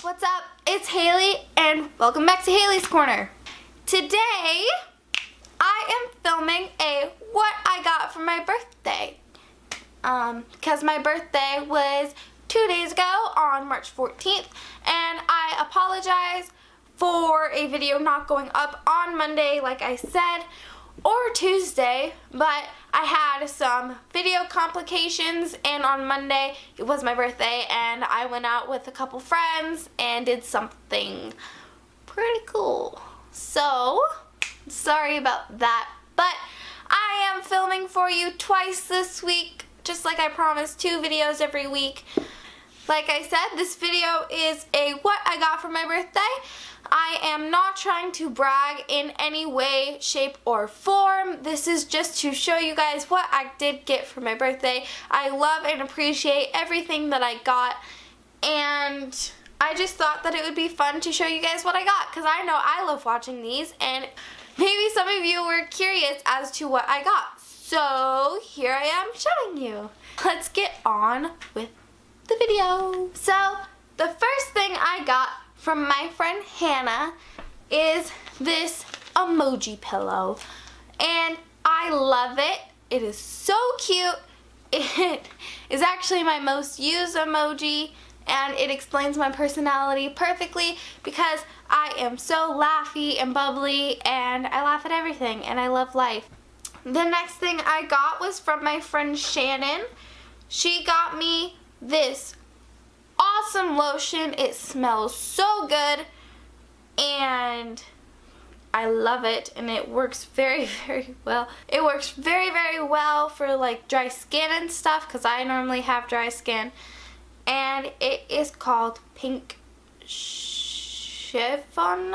What's up? It's Haley and welcome back to Haley's Corner. Today I am filming a what I got for my birthday. Because my birthday was 2 days ago on March 14th, and I apologize for a video not going up on Monday like I said, or Tuesday, but I had some video complications, and on Monday it was my birthday and I went out with a couple friends and did something pretty cool. So, sorry about that, but I am filming for you twice this week, just like I promised, 2 videos every week. Like I said, this video is a what I got for my birthday. I am not trying to brag in any way, shape, or form. This is just to show you guys what I did get for my birthday. I love and appreciate everything that I got, and I just thought that it would be fun to show you guys what I got, because I know I love watching these, and maybe some of you were curious as to what I got. So here I am showing you. Let's get on with the video. So the first thing I got from my friend Hannah is this emoji pillow, and I love it. It is so cute. It is actually my most used emoji, and it explains my personality perfectly because I am so laughy and bubbly, and I laugh at everything, and I love life. The next thing I got was from my friend Shannon. She got me this awesome lotion. It smells so good and I love it, and it works very, very well. It works very, very well for like dry skin and stuff, because I normally have dry skin, and it is called Pink Chiffon.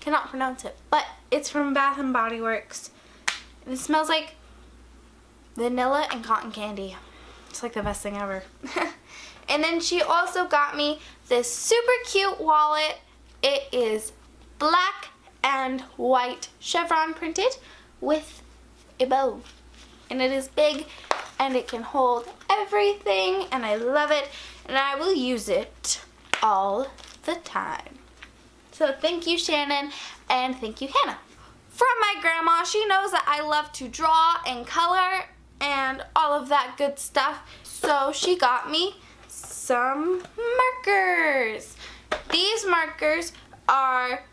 Cannot pronounce it, but it's from Bath and Body Works, and it smells like vanilla and cotton candy. It's like the best thing ever. And then she also got me this super cute wallet. It is black and white chevron printed with a bow, and it is big and it can hold everything, and I love it, and I will use it all the time. So thank you, Shannon, and thank you, Hannah. From my grandma, she knows that I love to draw and color and all of that good stuff, so she got me some markers. These markers are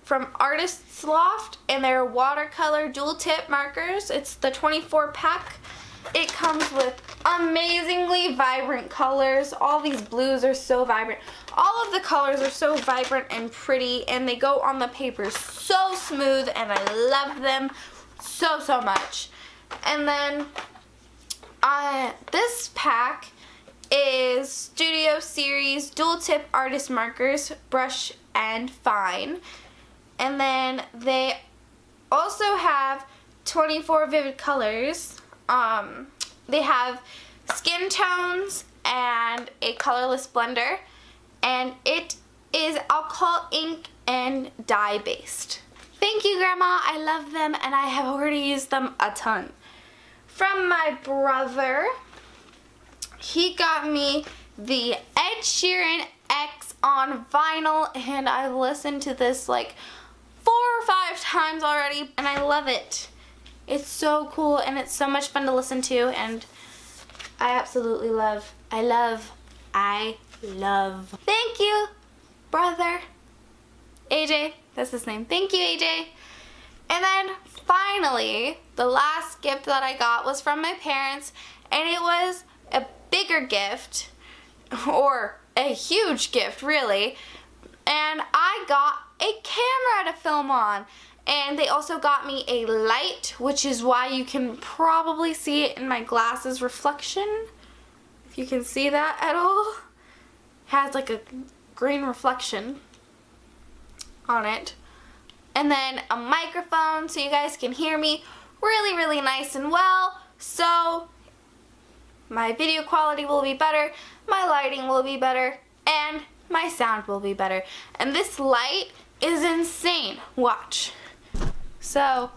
from Artist's Loft, and they're watercolor dual tip markers. It's the 24 pack. It comes with amazingly vibrant colors. All these blues are so vibrant. All of the colors are so vibrant and pretty, and they go on the paper so smooth, and I love them so, so much. And then this pack is Studio Series Dual Tip Artist Markers, Brush and Fine. And then they also have 24 vivid colors. They have skin tones and a colorless blender, and it is alcohol ink and dye based. Thank you, Grandma. I love them, and I have already used them a ton. From my brother, he got me the Ed Sheeran X on vinyl, and I've listened to this like 4 or 5 times already, and I love it. It's so cool, and it's so much fun to listen to, and I absolutely love. I love. Thank you, brother. AJ, that's his name. Thank you, AJ. And then finally, the last gift that I got was from my parents, and it was a bigger gift, or a huge gift really, and I got a camera to film on. And they also got me a light, which is why you can probably see it in my glasses reflection, if you can see that at all. It has like a green reflection on it. And then a microphone so you guys can hear me really, really nice and well. So my video quality will be better, my lighting will be better, and my sound will be better. And this light is insane. Watch. So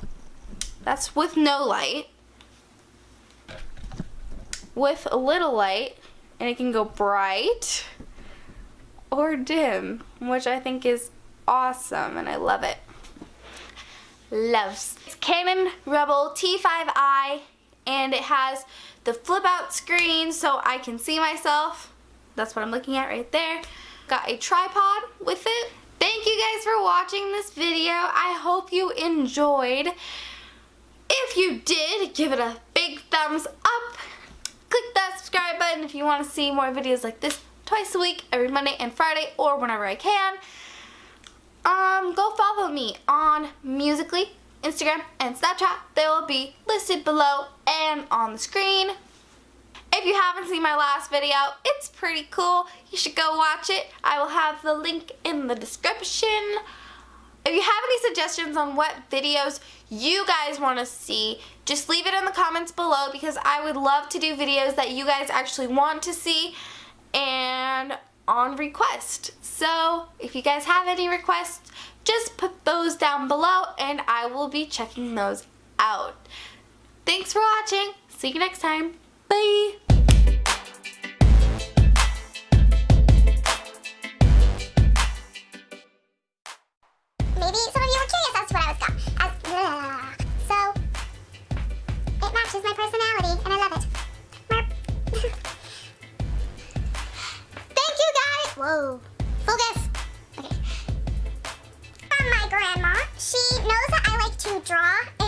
that's with no light. With a little light, and it can go bright or dim, which I think is awesome, and I love it. Loves. It's Canon Rebel T5i, and it has the flip out screen so I can see myself. That's what I'm looking at right there. Got a tripod with it. Thank you guys for watching this video. I hope you enjoyed. If you did, give it a big thumbs up. Click that subscribe button if you want to see more videos like this twice a week, every Monday and Friday, or whenever I can. Go follow me on Musical.ly, Instagram, and Snapchat. They will be listed below and on the screen. If you haven't seen my last video, it's pretty cool. You should go watch it. I will have the link in the description. If you have any suggestions on what videos you guys want to see, just leave it in the comments below, because I would love to do videos that you guys actually want to see and on request. So if you guys have any requests, just put those down below and I will be checking those out. Thanks for watching. See you next time. Bye. Maybe some of you were curious as to what I was got. So, it matches my personality, and I love it. Merp. Thank you, guys. Whoa. Focus. Okay. From my grandma. She knows that I like to draw